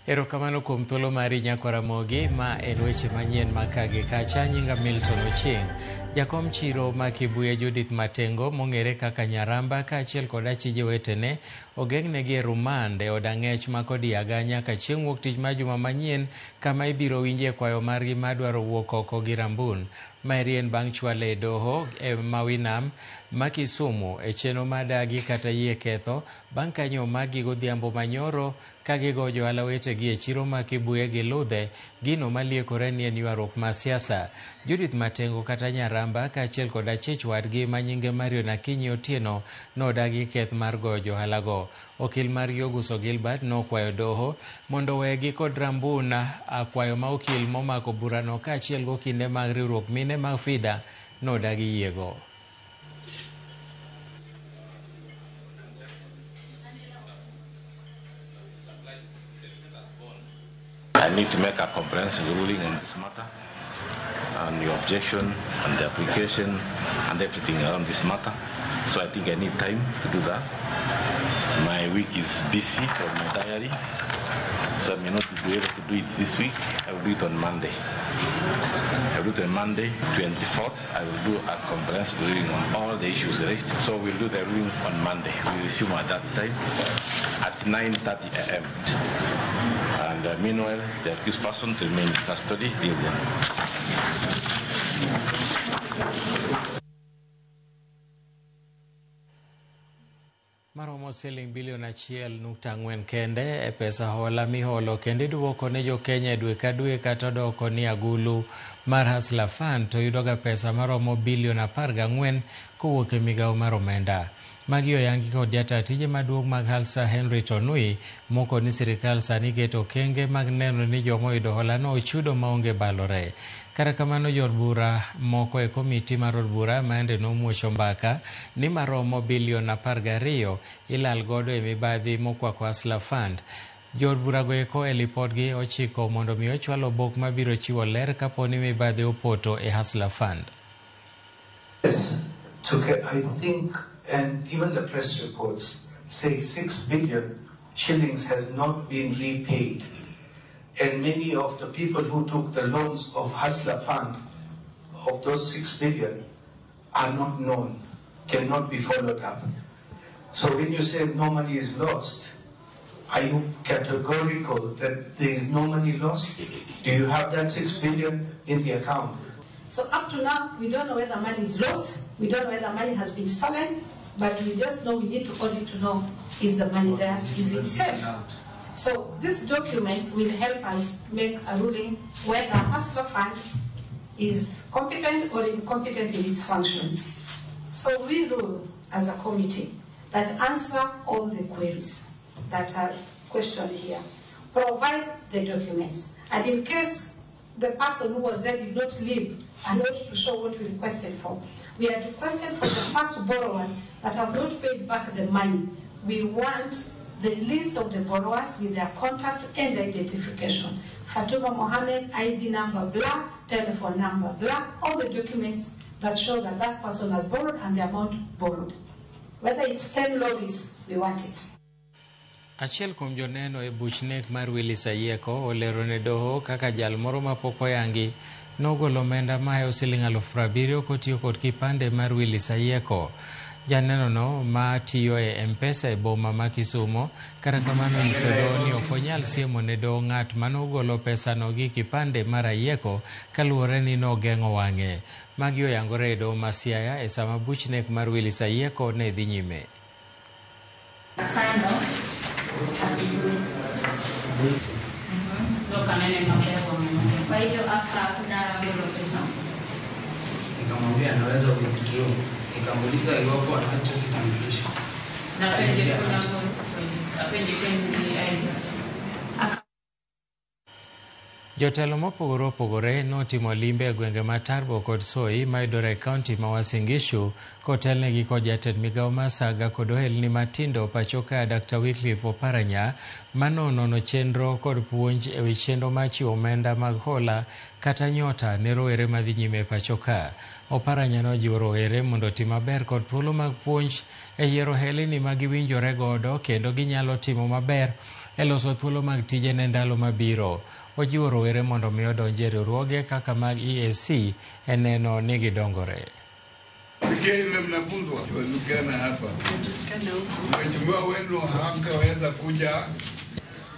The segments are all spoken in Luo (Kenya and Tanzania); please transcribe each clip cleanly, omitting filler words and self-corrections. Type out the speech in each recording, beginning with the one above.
Erokamano kuom thuolo mari Nyakaramogi, ma en weche manyien makage kacha. Nyinga Milton Ochieng. Jakom chiro ma Kibuye Judith Matengo mong'ere kaka Nyaramba kaachiel kod achije wetene ogeng'negi e rumande od ang'ech ma Kodiaga nyaka chieng' wuok tich ma juma manyien, kama ibiro winjie kwayo margi madwaro wuok oko gi Rambun. Maeri en bang' chwale e doho e Mawinam ma Kisumu e chenro madagi kata yie ketho bang' kanyo magi godhiambo manyoro ka gigo johala wetegi e chiro ma Kibuye gi Ludhe, gino maliekore ni en ywaruok ma siasa. Judith Matengo kata Nyaramba kaachiel kod achich wadgi ma nyinge Marion Akinyi Otieno nodagi keth mar goyo johalago. Okil margi Oguso Gilbert nokwayo doho mondo wegi kod Rambun akwayo ma okil momako burano kaachiel go kinde mag riwruok mine mag FIDA nodagi yiego. I need to make a comprehensive ruling on this matter and your objection and the application and everything around this matter. So I think I need time to do that. My week is busy from my diary, so I may not be able to do it this week. I will do it on Monday. I will do it on Monday, 24th. I will do a comprehensive ruling on all the issues raised. So we'll do the ruling on Monday. We resume at that time at 9:30 a.m. And meanwhile, the accused persons remain in custody till then. Maromo siling bilion 1.4 kende e pesa hola miholo kende duoko ne jo Kenya dwe ka dwe kata doko ni agulu mar Hustler Fund to yudoga pesa maromo bilion 14 kowuok e migawo mar omenda. Magi oyangi kod jata tije maduong' mag Hustler Henry Tonui moko ni sirikal sani keto okenge mag neno ni jomo yudo holano ochudo maonge balore. Kata kamano jod bura moko e komiti mar od bura maende nomuocho mbaka ni maromo bilion 12 ilal godo e mibadhi mokwako Hustler Fund. Jod bura go eko e lipodgi ochiko mondo mi ochwalo obok mabiro chiwo ler kaponi mibadhi opoto e Hustler Fund. Yes, I think, and even the press reports say 6 billion shillings has not been repaid. And many of the people who took the loans of Hustler Fund, of those 6 billion, are not known, cannot be followed up. So when you say no money is lost, are you categorical that there is no money lost? Do you have that 6 billion in the account? So up to now, we don't know whether money is lost, we don't know whether money has been stolen, but we just know we need to audit to know, is the money there, is it safe? So these documents will help us make a ruling whether Hustler Fund is competent or incompetent in its functions. So we rule as a committee that answer all the queries that are questioned here, provide the documents, and in case the person who was there did not leave a note to show what we requested for, we are requesting for the first borrowers that have not paid back the money. We want the list of the borrowers with their contacts and identification. Fatuma Mohammed, ID number blah, telephone number blah, all the documents that show that that person has borrowed and the amount borrowed. Whether it's 10 lorries, we want it. Achiel kuom joneno e buch nek mar Willy Sayeko olero ne doho kaka jal moro mapok oyangi nogolo omenda mahayo siling 70,000 kotiyo kod kipande mar Willy Sayeko. Janeno no ma tiyo e M-Pesa e boma ma Kisumo kata kamano nyiso doho ni ok onyal siemo ne doho ng'at manogolo pesa no gi kipande mar Ayeko kaluwore ni nogeng'o wang'e. Magi oyangore e doho ma Siaya e sama buch nek mar Willy Sayeko ne dhi nyime. Nikamwambia anaweza withdraw. Nikamuuliza iwapo anacho kitambulisho. Na penye kuna Jotelo mopogore opogore notimo limbe e gwenge ma Tarbo kod Soi mayudore e kaunti ma Uasin Gishu kotelnegi kod jatend migawo mar Saga kod ohelni matindo pachoka Dr. Wycliffe Oparanya manonono chenro kod puonj e wi chenro mar chiwo omenda mag hola kata nyota ne rowere madhi nyime pachoka. Oparanya nojiwo rowere mondo otim maber kod thuolo mag puonj e yiero ohelni ma giwinjore godo kendo ginyalo timo maber loso thuolo mag tije ne ndalo mabiro. Ojiwo rowere mondo mi odonje e riwruoge kaka mag EAC neno ni gidongore. Sikile mnafunzwa wazukana hapa. Mheshimiwa wenu hakaweza kuja.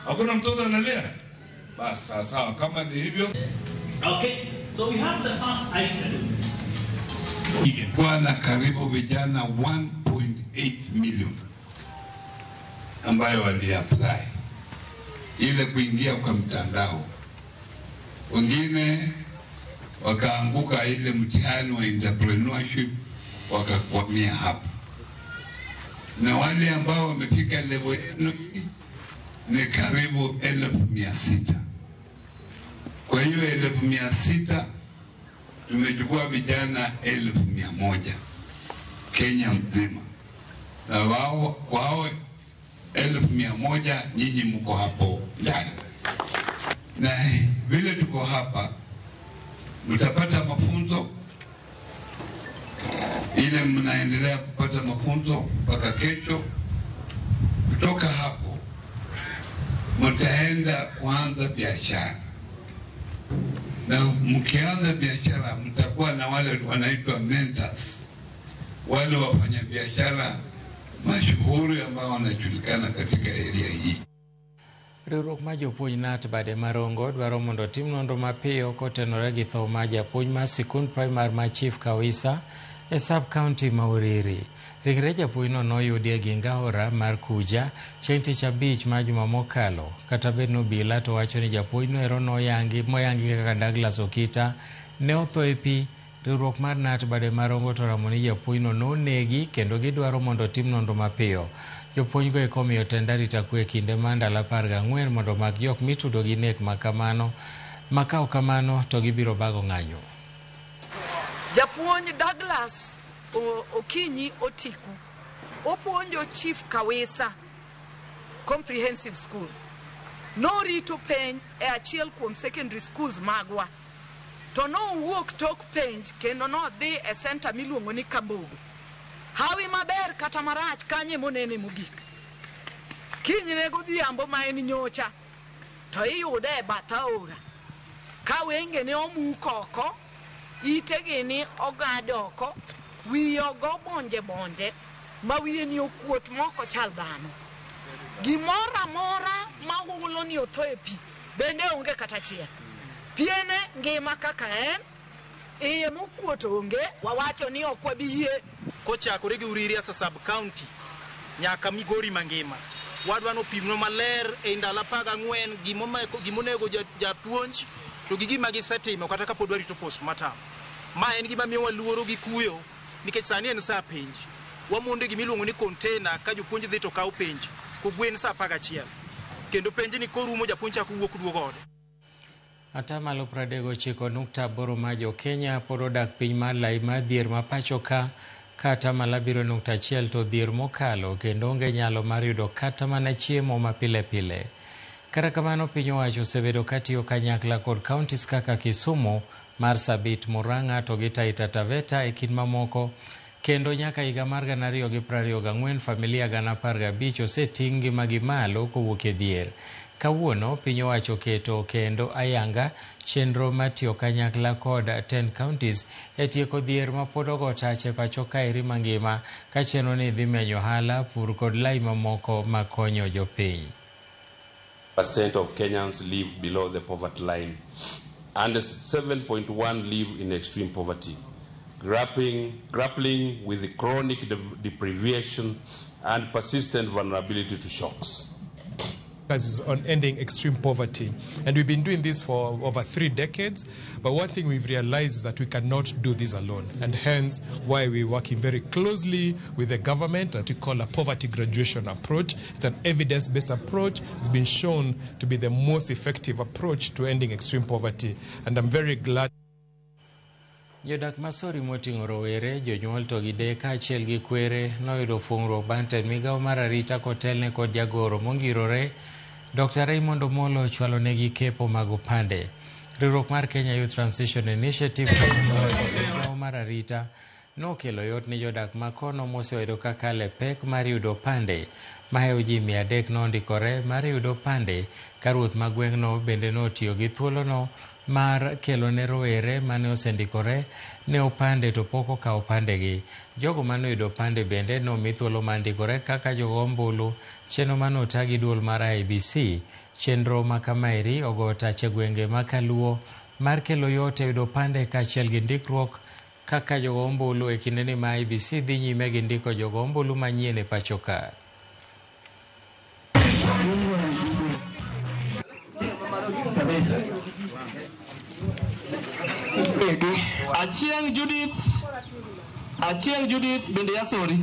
Hakuna mtoto analea? Basi sawa kama ni hivyo. Okay, so we have the first item. Kwa na karibu vijana 1.8 million ambayo wali-apply ile kuingia kwa mtandao. Wengine wakaanguka ile mtihani wa entrepreneurship wakakwamia hapa. Na wale ambao wamefika level yenu ni karibu 1,600. Kwa hiyo 1,600 tumechukua vijana 1,100 Kenya mzima. Na wao 1,100 nyinyi mko hapo ndani. Na vile tuko hapa mtapata mafunzo ile mnaendelea kupata mafunzo mpaka kesho. Kutoka hapo mtaenda kuanza biashara. Na mkianza biashara mtakuwa na wale wanaitwa mentors. Wale wafanya biashara mashuhuri ambao wanajulikana katika area hii. Riwruok ma jopuonj NAT bade Marongo dwaro mondo tim nonro mapiyo kotenore gi tho ma japuonj ma sikund primar ma Chief Kawisa e sub county ma Uriri. Ringre japuonjno noyudi e Gingaora mar Kuja chieng' tich abich ma juma mokalo. Kata bed obila to wacho ni japuonjno ero moyangi kaka Douglas Okita ne otho e pi. Riwruok mar NAT bade Marongo to ramo ni japuonjno nonegi kendo gidwaro mondo tim nonro mapiyo. Jopuonj go ekomiyo tend arita kwe kinde mar ndalo 14 mondo mak jok mitudo gi nek makamano. Makao kamano to gibiro bago ng'anyo. Japuonj Douglas Okinyi Otiku opuonjo Chief Kawisa Comprehensive School. Norito penj e achiel kuom secondary schools magwa. To nowuok tok penj kendo nodhi e center miluongo ni Kambogo. Hawi maber kata marach kanye monene mogik. Kinyne godhiambo ma en nyocha to iyude e bath aora. Ka wenge ne omuko oko, itegi ni ogad oko, wiye ogo bonje ma wiye ni okuot moko chal dhano. Gimora mora ma hulo ni otho e pi bende onge kata chiel. Piene ngima kaka en, iye mokuot onge, wawacho ni ok wabiyie. Kochakore gi Uriri asa sub county nyaka Migori mangima. Wadwa no pimno maler e ndalo 14 gimonego japuonj to gi gima gisetimo kata ka pod warito postmortem. Ma en gima miyo waluoro gi kuyo nikech sani en saa penj. Wamonde gimiluongo ni container ka jopuonj dhi to kaw penj kogwen saa 11. Kendo penj ni korumo japuonj chako wuok duogo ode. Atamalo 39.8 ma jo Kenya pod odak piny mar lai ma dhier ma pacho ka kata malabiro 1 to dhier mokalo kendo onge nyalo mar yudo kata mana chiemo ma pile pile. Kata kamano piny owacho osebedo katiyo kanyakla kod counties kaka Kisumu, Marsabit, Murang'a to gi Taita Taveta e kind mamoko. Kendo nyaka higa mar 2024 familia 15 oseting' ngimagi malo kowuok e dhier. Kawuono piny owacho keto kendo ayanga chenro matiyo kanyakla kod 10 counties e tieko dhier ma pod ogo tach e pacho kaeri mangima ka chenro ni dhi menyo ohala, pur kod lai mamoko makonyo jopiny. % of Kenyans live below the poverty line and 7.1 live in extreme poverty, grappling with the chronic deprivation and persistent vulnerability to shocks. Is on ending extreme poverty, and we've been doing this for over 3 decades, but one thing we've realized is that we cannot do this alone, and hence why we're working very closely with the government to call a poverty graduation approach. It's an evidence-based approach. It's been shown to be the most effective approach to ending extreme poverty, and I'm very glad. Jodak Masori moting'o rowere, jonyuol to gi deye kaachiel gi kwere noyudo fuong'ruok bang' tend migawo mar arita kotelne kod jagoro mongirore Dr. Raymond Omolo ochwalo negi kepo mag opande. Riwruok mar Kenya Youth Transition Initiative mar arita nokelo yot ni jodak makono moseyudo kakale pek mar yudo pande. Mahewo ji 300 nondikore mar yudo pande ka ruoth ma gweng'no bende notiyo gi thuolono mar kelo ne rowere mane osendikore ne opande to pok okawo pandegi. Jogo mane oyudo pande bende nomi thuolo mar ndikore kaka jogo ombulu, chenro mane otagi duol mar IEBC. Chenro ma kamaeri ogo tache gwenge ma Kaluo mar kelo yot e yudo pande kaachiel gi ndikruok kaka jogo ombulu e kindeni ma IEBC dhi nyime gi ndiko jogo ombulu manyien e pacho ka. Achieng Judith bende yasori.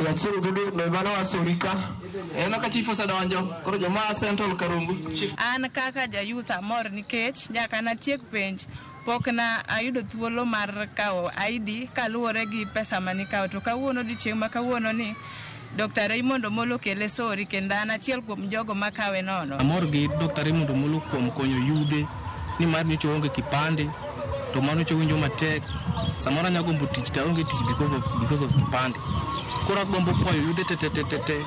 Achieng Judith mebano wasorika. Eno ka chief osedonjo. Koro joma Central Karungu. An kaka jayuth amor nikech nyaka natiek penj pok na ayudo thuolo mar kawo ID kaluwore gi pesa manikawo to kawuono odiochieng' ma kawuono ni Dr. Raymond Omolo kele sori kendo an achiel kuom jogo makawe nono. Amor gi Dr. Raymond Omolo kuom konyo yudhe ni mar ni onge kipande to mano winjo matek. Samora nyagombo tich ta onge tich because of kipande. Kora gombo kwayo yudhe tete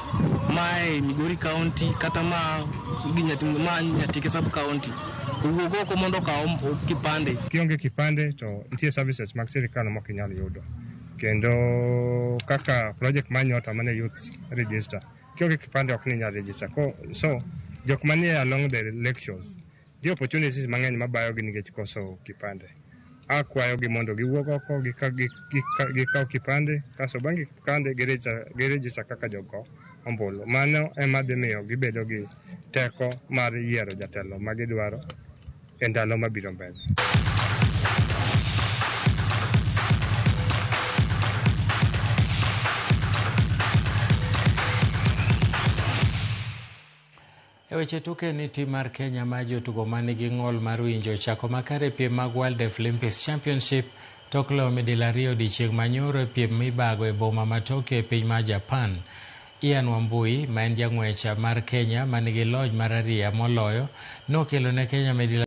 mae Migori County kata ma Nyatike sub county. Ugo ko mondo ka kipande. Kionge kipande to nitie services mag sirikal ma kinyal yudo. Kendo kaka project manyota mane youth register. Kionge kipande ok ninyal register. So jok manie along the elections, the opportunities mang'eny mabayo gi nikech koso kipande. Akwayo gi mondo giwuok oko gikaw kipande kaso bang' kipande giregister kaka jogo ombulu. Mano ema dhi miyo gibedo gi teko mar yiero jatelo ma gidwaro e ndalo mabiro mbele. E weche tuke ni tim mar Kenya ma jotugo manigi ng'ol mar winjo chako makare piem mag World Deaflympics Championship tok loyo midila Rio odiechieng' manyoro e piem mibago e boma ma Tokyo e piny mar Japan. Ian Wambui ma en jang'wecha mar Kenya manigi lony mar ariya moloyo nokelo ne Kenya midila